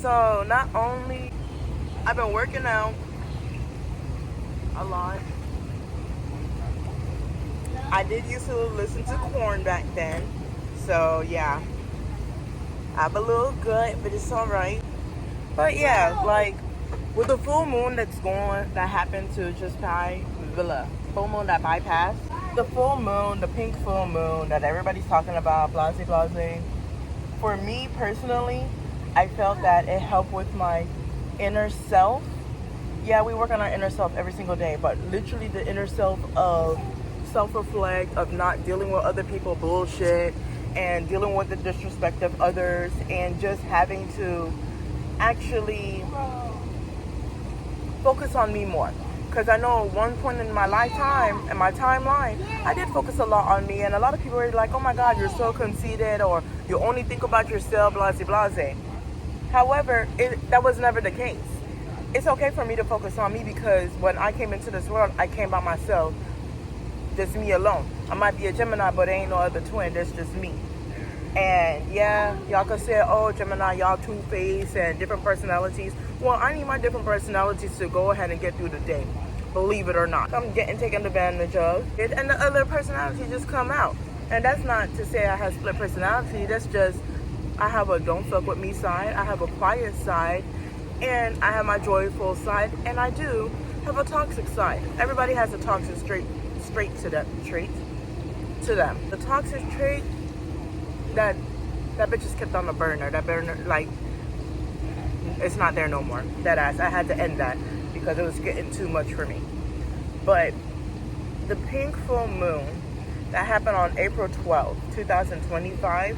So not only I've been working out a lot. I did used to listen to corn back then. So yeah, I have a little gut, but it's alright. But yeah, like with the full moon that happened to just full moon that bypassed, the full moon, the pink full moon that everybody's talking about, blase blase. For me personally, I felt that it helped with my inner self. Yeah, we work on our inner self every single day, but literally the inner self of self-reflect, of not dealing with other people bullshit and dealing with the disrespect of others, and just having to actually focus on me more. Because I know at one point in my lifetime, in my timeline, I did focus a lot on me, and a lot of people were like, oh my God, you're so conceited, or you only think about yourself, blase blase. However, that was never the case. It's okay for me to focus on me, because when I came into this world, I came by myself, just me alone. I might be a Gemini, but there ain't no other twin, that's just me. And yeah, y'all could say, oh, Gemini, y'all two-faced and different personalities. Well, I need my different personalities to go ahead and get through the day, believe it or not. I'm getting taken advantage of, and the other personality just come out. And that's not to say I have split personality, that's just, I have a don't fuck with me side, I have a quiet side, and I have my joyful side, and I do have a toxic side. Everybody has a toxic trait to them. The toxic trait, that bitch just kept on the burner. That burner, like, it's not there no more. That ass. I had to end that because it was getting too much for me. But the pink full moon that happened on April 12th, 2025,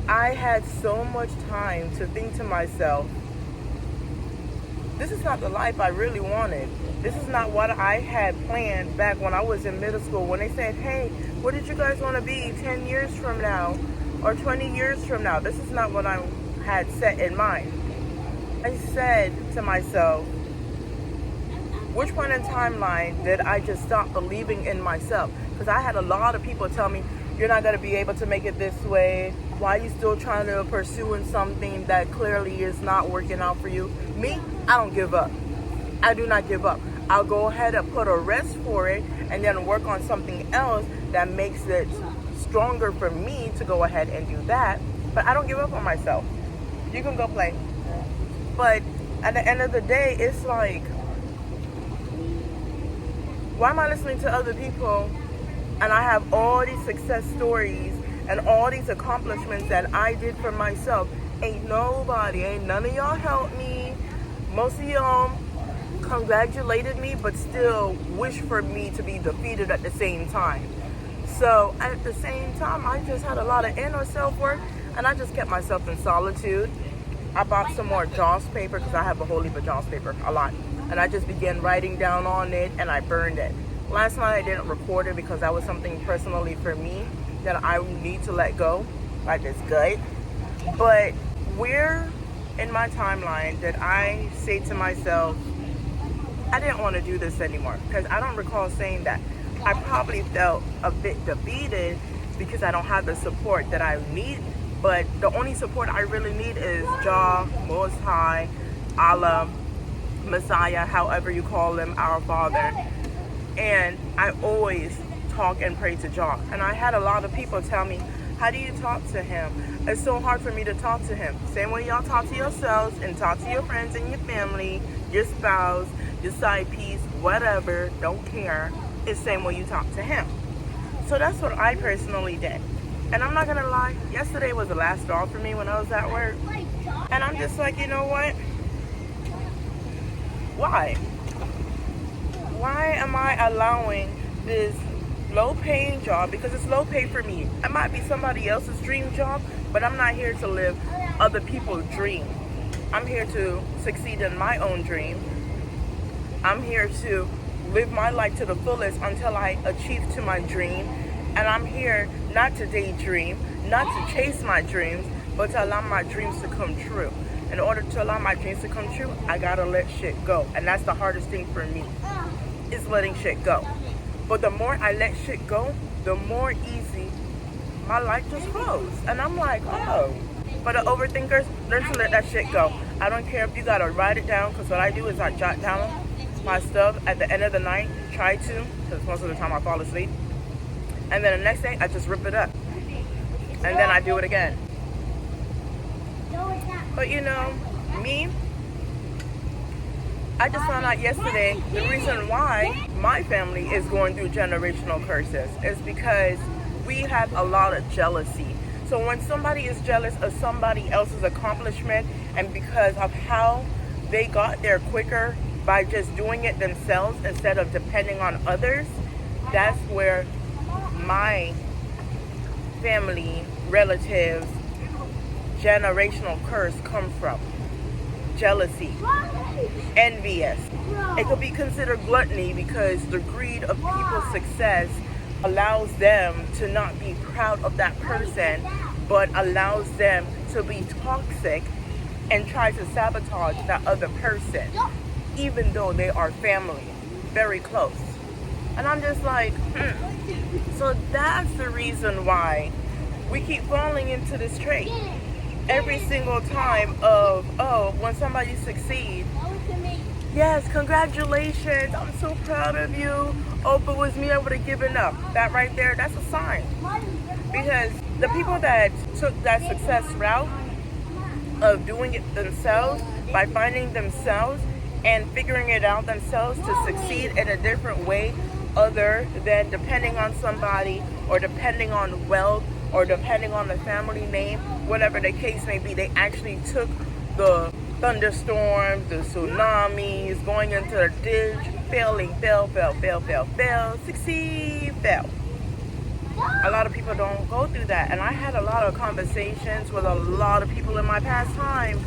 I had so much time to think to myself, this is not the life I really wanted. This is not what I had planned back when I was in middle school, when they said, hey, what did you guys want to be 10 years from now or 20 years from now? This is not what I had set in mind. I said to myself, which point in timeline did I just stop believing in myself? Because I had a lot of people tell me, you're not going to be able to make it this way. Why are you still trying to pursue something that clearly is not working out for you? Me, I don't give up. I do not give up. I'll go ahead and put a rest for it and then work on something else that makes it stronger for me to go ahead and do that. But I don't give up on myself. You can go play. But at the end of the day, it's like, why am I listening to other people and I have all these success stories and all these accomplishments that I did for myself? Ain't none of y'all helped me. Most of y'all congratulated me, but still wish for me to be defeated at the same time. So at the same time, I just had a lot of inner self-work, and I just kept myself in solitude. I bought some more Jaws paper, because I have a whole heap of Jaws paper, a lot. And I just began writing down on it, and I burned it. Last night I didn't record it because that was something personally for me that I need to let go, like this gut. But where in my timeline did I say to myself, I didn't want to do this anymore? Because I don't recall saying that. I probably felt a bit defeated because I don't have the support that I need. But the only support I really need is Jah, Most High, Allah, Messiah, however you call him, our Father. And I always talk and pray to Jah. And I had a lot of people tell me, how do you talk to him? It's so hard for me to talk to him. Same way y'all talk to yourselves and talk to your friends and your family, your spouse, your side piece, whatever, don't care. It's the same way you talk to him. So that's what I personally did. And I'm not gonna lie, yesterday was the last straw for me when I was at work. And I'm just like, you know what? Why? Why am I allowing this low-paying job, because it's low pay for me. It might be somebody else's dream job, but I'm not here to live other people's dream. I'm here to succeed in my own dream. I'm here to live my life to the fullest until I achieve to my dream. And I'm here not to daydream, not to chase my dreams, but to allow my dreams to come true. In order to allow my dreams to come true, I gotta let shit go. And that's the hardest thing for me, is letting shit go. But the more I let shit go, the more easy my life just flows. And I'm like, oh. For the overthinkers, learn to let that shit go. I don't care if you gotta write it down, because what I do is I jot down my stuff at the end of the night, try to, because most of the time I fall asleep. And then the next day, I just rip it up. And then I do it again. But you know, me, I just found out yesterday the reason why my family is going through generational curses is because we have a lot of jealousy. So when somebody is jealous of somebody else's accomplishment, and because of how they got there quicker by just doing it themselves instead of depending on others, that's where my family, relatives, generational curse come from. Jealousy, envious. It could be considered gluttony because the greed of people's success allows them to not be proud of that person, but allows them to be toxic and try to sabotage that other person, even though they are family, very close. And I'm just like, So that's the reason why we keep falling into this trait every single time of, oh, when somebody succeeds, yes, congratulations, I'm so proud of you. Oh, if it was me, I would have given up. That right there, that's a sign. Because the people that took that success route of doing it themselves, by finding themselves and figuring it out themselves to succeed in a different way other than depending on somebody or depending on wealth or depending on the family name, whatever the case may be, they actually took the thunderstorms, the tsunamis, going into the ditch, failing, fail, succeed, fail. A lot of people don't go through that. And I had a lot of conversations with a lot of people in my past time.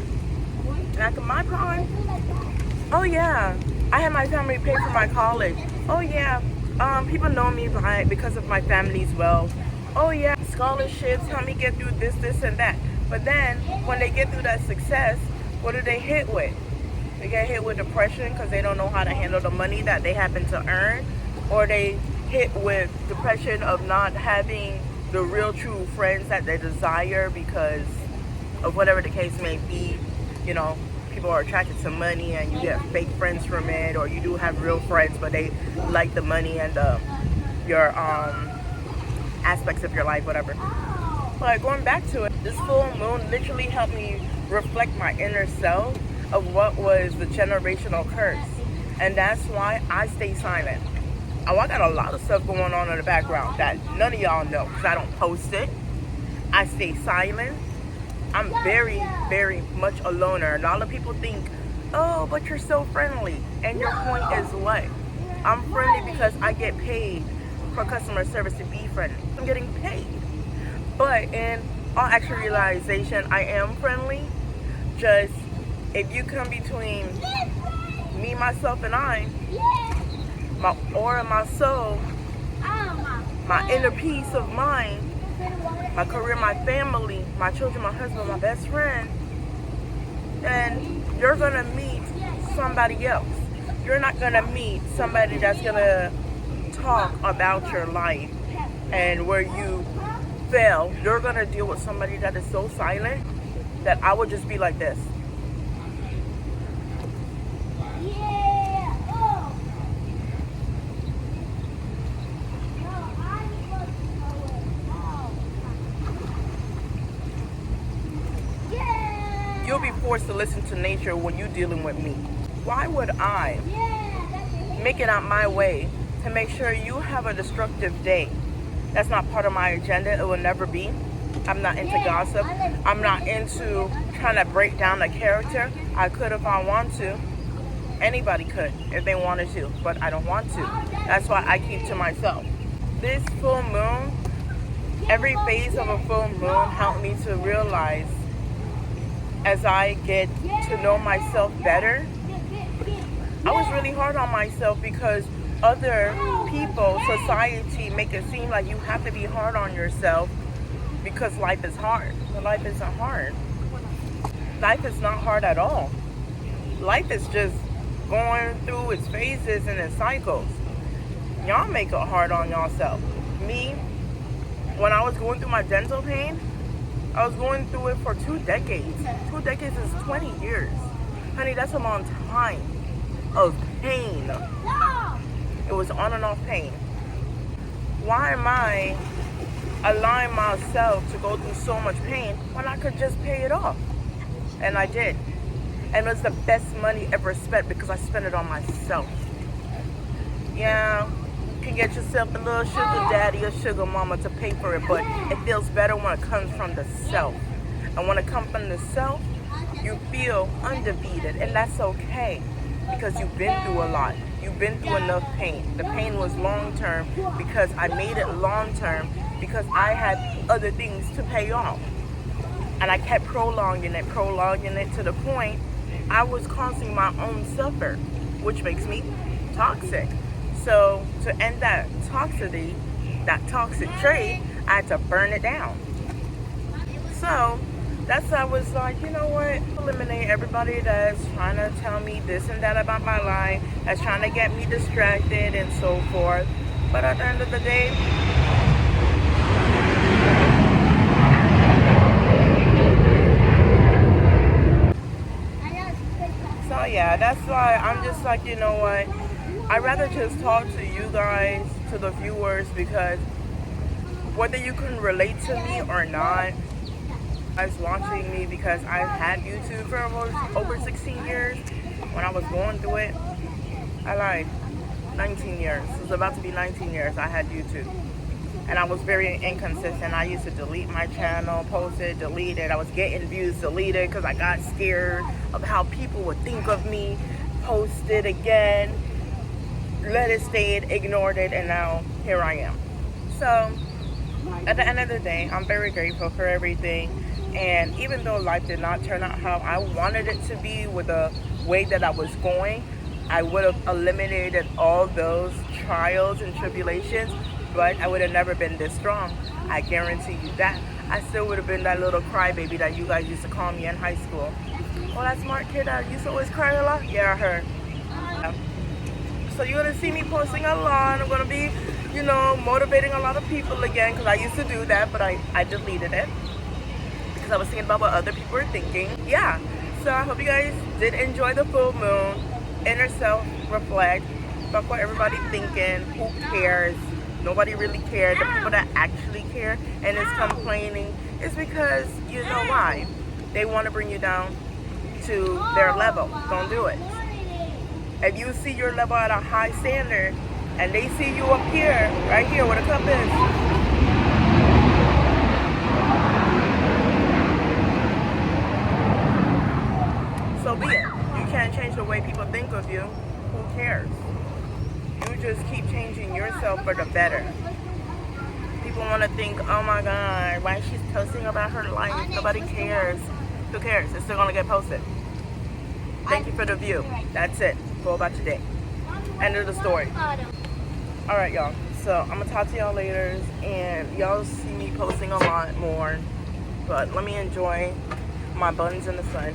Back in my prime, oh yeah, I had my family pay for my college. Oh yeah, people know me because of my family's wealth. Oh yeah, scholarships help me get through this and that. But then when they get through that success, what do they hit with? They get hit with depression because they don't know how to handle the money that they happen to earn, or they hit with depression of not having the real true friends that they desire because of whatever the case may be. You know, people are attracted to money and you get fake friends from it, or you do have real friends but they like the money and your aspects of your life, whatever. But going back to it, this full moon literally helped me reflect my inner self of what was the generational curse. And that's why I stay silent. Oh, I got a lot of stuff going on in the background that none of y'all know because I don't post it. I stay silent. I'm very, very much a loner. A lot of people think, oh, but you're so friendly. And your point is what? I'm friendly because I get paid for customer service to be friendly. I'm getting paid. But in all actual realization, I am friendly. Just if you come between me, myself, and I, my aura, my soul, my inner peace of mind, my career, my family, my children, my husband, my best friend, then you're gonna meet somebody else. You're not gonna meet somebody that's gonna talk about your life and where you fail. You're gonna deal with somebody that is so silent that I would just be like this. You'll be forced to listen to nature when you're dealing with me. Why would I make it out my way to make sure you have a destructive day? That's not part of my agenda. It will never be. I'm not into gossip. I'm not into trying to break down a character. I could if I want to. Anybody could if they wanted to, but I don't want to. That's why I keep to myself. This full moon, every phase of a full moon helped me to realize as I get to know myself better. I was really hard on myself because other people, society, make it seem like you have to be hard on yourself because life is hard. But life isn't hard. Life is not hard at all. Life is just going through its phases and its cycles. Y'all make it hard on yourself. Me, when I was going through my dental pain, I was going through it for 2 decades. 2 decades is 20 years. Honey, that's a long time of pain. It was on and off pain. Why am I allowing myself to go through so much pain when I could just pay it off? And I did. And it was the best money ever spent because I spent it on myself. Yeah, you can get yourself a little sugar daddy or sugar mama to pay for it, but it feels better when it comes from the self. And when it comes from the self, you feel undefeated, and that's okay because you've been through a lot. You've been through enough pain. The pain was long term because I made it long term because I had other things to pay off. And I kept prolonging it to the point I was causing my own suffer, which makes me toxic. So to end that toxicity, that toxic trait, I had to burn it down. So that's why I was like, you know what? Eliminate everybody that's trying to tell me this and that about my life, that's trying to get me distracted and so forth. But at the end of the day, so yeah, that's why I'm just like, you know what? I'd rather just talk to you guys, to the viewers, because whether you can relate to me or not, I was watching me because I've had YouTube for over 16 years. When I was going through it, I lied, 19 years. It was about to be 19 years I had YouTube. And I was very inconsistent. I used to delete my channel, post it, delete it. I was getting views deleted because I got scared of how people would think of me. Post it again, let it stay, ignored it, and now here I am. So at the end of the day, I'm very grateful for everything. And even though life did not turn out how I wanted it to be with the way that I was going, I would have eliminated all those trials and tribulations, but I would have never been this strong. I guarantee you that. I still would have been that little crybaby that you guys used to call me in high school. Oh, that smart kid that used to always cry a lot? Yeah, I heard. So you're going to see me posting a lot. I'm going to be, motivating a lot of people again, because I used to do that, but I deleted it because I was thinking about what other people were thinking. Yeah, so I hope you guys did enjoy the full moon. Inner self, reflect, fuck what everybody thinking, who cares? Nobody really cares. The people that actually care and is complaining is because, you know why? They want to bring you down to their level. Don't do it. If you see your level at a high standard and they see you up here, right here where the cup is, so be it. You can't change the way people think of you. Who cares? You just keep changing yourself for the better. People want to think, oh my God, why is she posting about her life? Nobody cares. Who cares? It's still going to get posted. Thank you for the view. That's it. Go about your day. End of the story. Alright, y'all. So I'm going to talk to y'all later. And y'all see me posting a lot more. But let me enjoy my buns in the sun.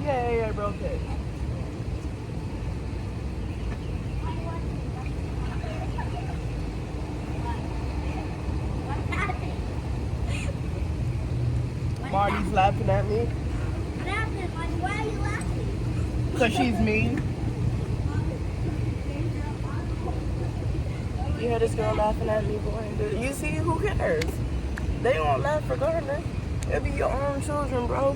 Yay, I broke it. Marty's laughing at me. Why are you laughing? Because she's mean. You hear this girl laughing at me, boy? You see, who cares? They don't laugh regardless. It'll be your own children, bro.